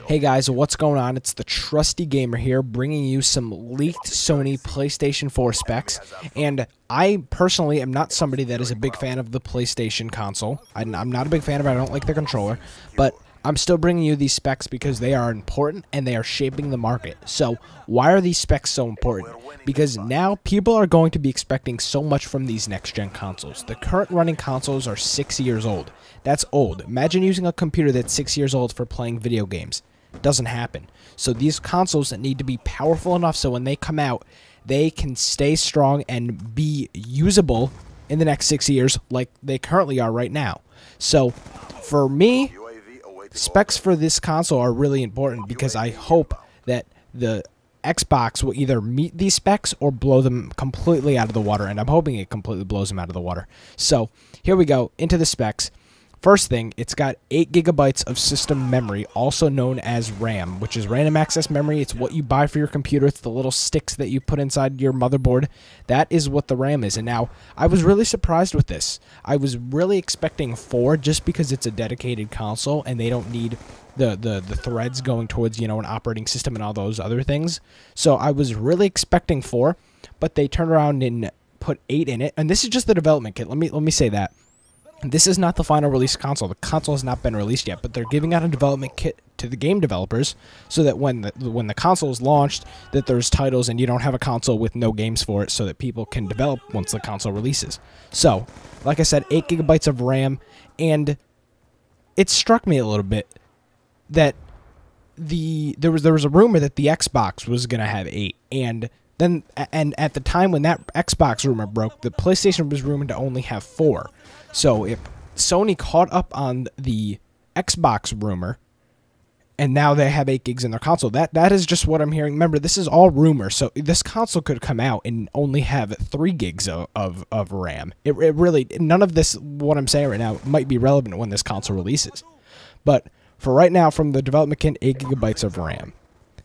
Hey guys, what's going on? It's the Thetrustygamer here, bringing you some leaked Sony PlayStation 4 specs. And I personally am not somebody that is a big fan of the PlayStation console. I'm not a big fan of it. I don't like the controller, but I'm still bringing you these specs because they are important and they are shaping the market. So why are these specs so important? Because now people are going to be expecting so much from these next-gen consoles. The current running consoles are 6 years old. That's old. Imagine using a computer that's 6 years old for playing video games. It doesn't happen. So these consoles need to be powerful enough so when they come out, they can stay strong and be usable in the next 6 years like they currently are right now. So for me, specs for this console are really important because I hope that the Xbox will either meet these specs or blow them completely out of the water, and I'm hoping it completely blows them out of the water. So here we go into the specs. First thing, it's got 8 GB of system memory, also known as RAM, which is random access memory. It's what you buy for your computer. It's the little sticks that you put inside your motherboard. That is what the RAM is. And now, I was really surprised with this. I was really expecting 4 just because it's a dedicated console and they don't need the threads going towards, you know, an operating system and all those other things. So I was really expecting 4, but they turned around and put 8 in it. And this is just the development kit. Let me say that. This is not the final release console. The console has not been released yet, but they're giving out a development kit to the game developers so that when the console is launched, that there's titles and you don't have a console with no games for it so that people can develop once the console releases. So, like I said, 8 GB of RAM, and it struck me a little bit that there was a rumor that the Xbox was going to have 8, and at the time when that Xbox rumor broke, the PlayStation was rumored to only have 4. So if Sony caught up on the Xbox rumor, and now they have 8 gigs in their console, that is just what I'm hearing. Remember, this is all rumor, so this console could come out and only have 3 gigs of RAM. It really, none of this, what I'm saying right now, might be relevant when this console releases. But for right now, from the development kit, 8 GB of RAM.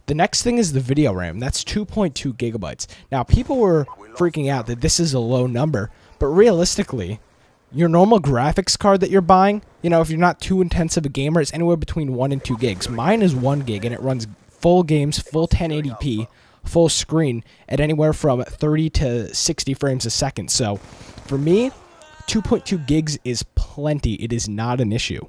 The next thing is the video RAM. That's 2.2 GB. Now, people were freaking out that this is a low number, but realistically, your normal graphics card that you're buying, you know, if you're not too intensive a gamer, is anywhere between 1 and 2 gigs. Mine is 1 gig, and it runs full games, full 1080p, full screen, at anywhere from 30 to 60 frames a second. So, for me, 2.2 gigs is plenty. It is not an issue.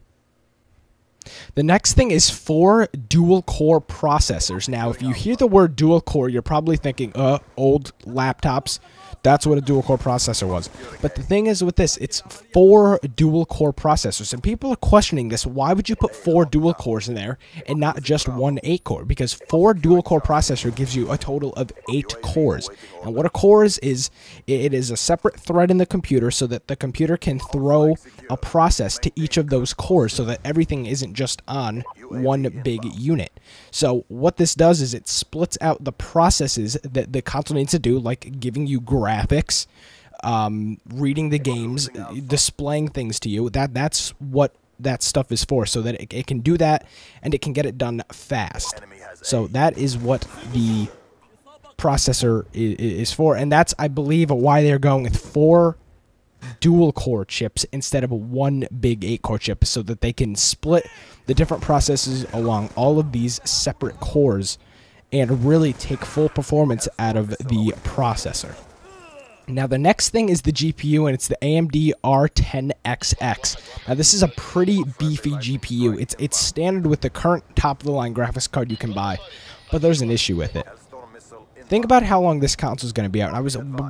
The next thing is 4 dual-core processors. Now, if you hear the word dual-core, you're probably thinking, old laptops. That's what a dual-core processor was. But the thing is with this, it's 4 dual-core processors. And people are questioning this. Why would you put 4 dual-cores in there and not just 1 8-core? Because 4 dual-core processor gives you a total of 8 cores. And what a core is it is a separate thread in the computer so that the computer can throw a process to each of those cores so that everything isn't just on one big unit. So what this does is it splits out the processes that the console needs to do, like giving you graphics, reading the games, displaying things to you. That's what that stuff is for, so that it can do that and it can get it done fast. So that is what the processor is for, and that's, I believe, why they're going with 4 dual-core chips instead of 1 big 8-core chip, so that they can split the different processes along all of these separate cores and really take full performance out of the processor. Now, the next thing is the GPU, and it's the AMD R10XX. Now, this is a pretty beefy GPU. It's standard with the current top-of-the-line graphics card you can buy, but there's an issue with it. Think about how long this console is going to be out.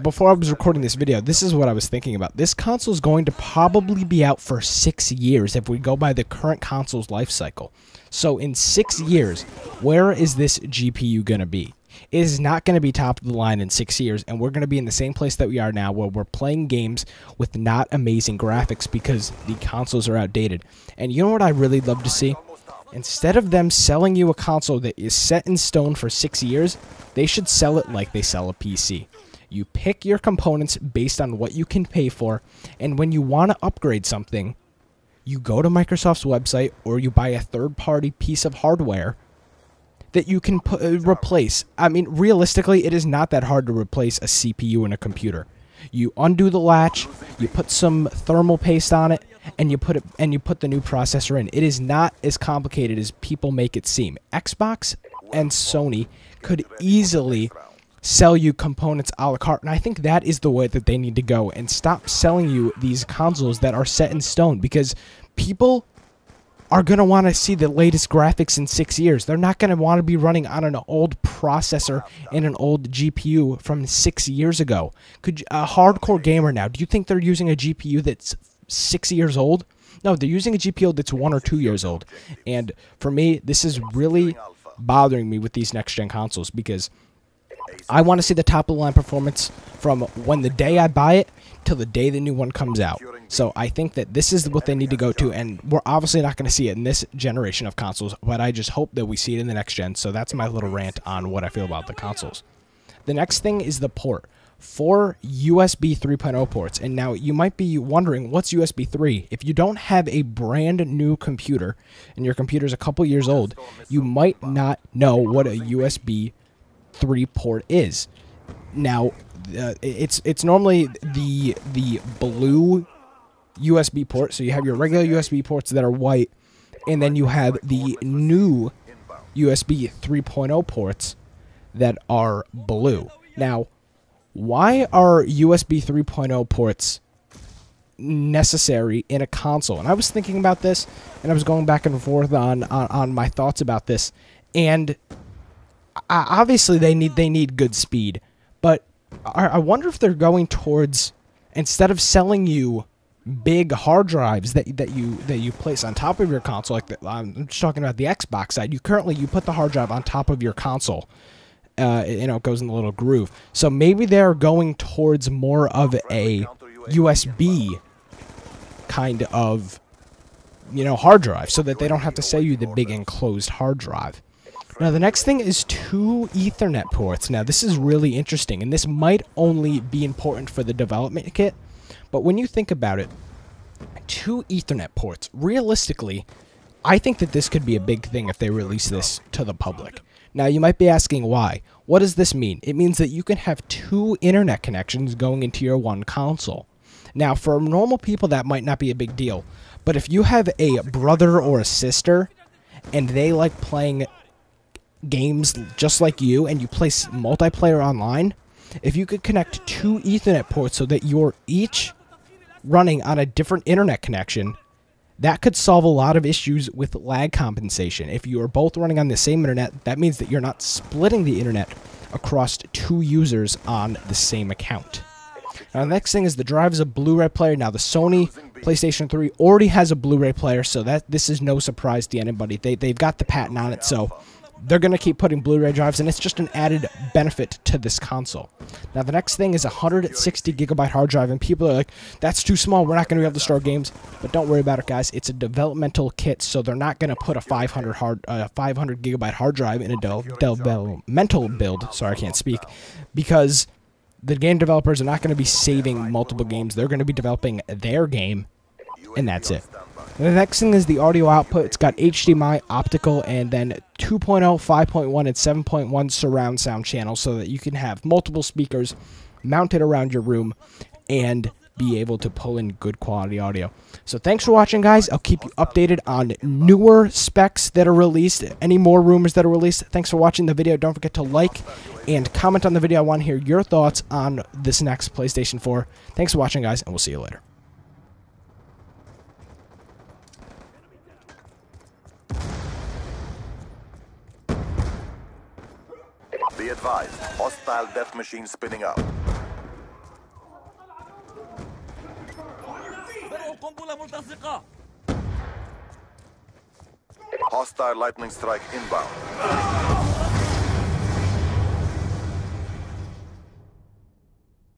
Before I was recording this video, this is what I was thinking about. This console is going to probably be out for 6 years if we go by the current console's life cycle. So in 6 years, where is this GPU going to be? It is not going to be top of the line in 6 years, and we're going to be in the same place that we are now, where we're playing games with not amazing graphics because the consoles are outdated. And you know what I really love to see? Instead of them selling you a console that is set in stone for 6 years, they should sell it like they sell a PC. You pick your components based on what you can pay for, and when you want to upgrade something, you go to Microsoft's website or you buy a third-party piece of hardware that you can replace. I mean, realistically, it is not that hard to replace a CPU in a computer. You undo the latch, you put some thermal paste on it, and you put the new processor in. It is not as complicated as people make it seem. Xbox and Sony could easily sell you components a la carte, and I think that is the way that they need to go and stop selling you these consoles that are set in stone, because people are going to want to see the latest graphics in 6 years. They're not going to want to be running on an old processor and an old GPU from 6 years ago. Could a hardcore gamer now, do you think they're using a GPU that's 6 years old? No, they're using a GPU that's 1 or 2 years old. And for me, this is really bothering me with these next-gen consoles, because I want to see the top-of-the-line performance from when the day I buy it till the day the new one comes out. So I think that this is what they need to go to, and we're obviously not going to see it in this generation of consoles, but I just hope that we see it in the next gen. So that's my little rant on what I feel about the consoles. The next thing is the port. 4 USB 3.0 ports, and now you might be wondering, what's USB 3? If you don't have a brand new computer, and your computer's a couple years old, you might not know what a USB 3 port is. Now, it's normally the blue USB port, so you have your regular USB ports that are white, and then you have the new USB 3.0 ports that are blue. Now, why are USB 3.0 ports necessary in a console? And I was thinking about this, and I was going back and forth on my thoughts about this, and obviously they need good speed, but I wonder if they're going towards, instead of selling you big hard drives that you place on top of your console, like I'm just talking about the Xbox side. You put the hard drive on top of your console. It goes in the little groove. So maybe they're going towards more of a USB kind of hard drive, so that they don't have to sell you the big enclosed hard drive. Now, the next thing is 2 Ethernet ports. Now, this is really interesting, and this might only be important for the development kit, but when you think about it, 2 Ethernet ports, realistically, I think that this could be a big thing if they release this to the public. Now, you might be asking why. What does this mean? It means that you can have 2 internet connections going into your one console. Now, for normal people, that might not be a big deal, but if you have a brother or a sister, and they like playing games just like you, and you play multiplayer online, if you could connect 2 Ethernet ports so that you're each running on a different internet connection, that could solve a lot of issues with lag compensation. If you are both running on the same internet, that means that you're not splitting the internet across 2 users on the same account. Now, the next thing is the drive is a Blu-ray player. Now, the Sony PlayStation 3 already has a Blu-ray player, so this is no surprise to anybody. They've got the patent on it, so they're going to keep putting Blu-ray drives, and it's just an added benefit to this console. Now, the next thing is a 160GB hard drive, and people are like, that's too small, we're not going to be able to store games. But don't worry about it, guys. It's a developmental kit, so they're not going to put a 500GB hard drive in a developmental build. Sorry, I can't speak. Because the game developers are not going to be saving multiple games. They're going to be developing their game, and that's it. And the next thing is the audio output. It's got HDMI, optical, and then 2.0, 5.1, and 7.1 surround sound channels, so that you can have multiple speakers mounted around your room and be able to pull in good quality audio. So thanks for watching, guys. I'll keep you updated on newer specs that are released, any more rumors that are released. Thanks for watching the video. Don't forget to like and comment on the video. I want to hear your thoughts on this next PlayStation 4. Thanks for watching, guys, and we'll see you later. Be advised, hostile death machine spinning up. Hostile lightning strike inbound.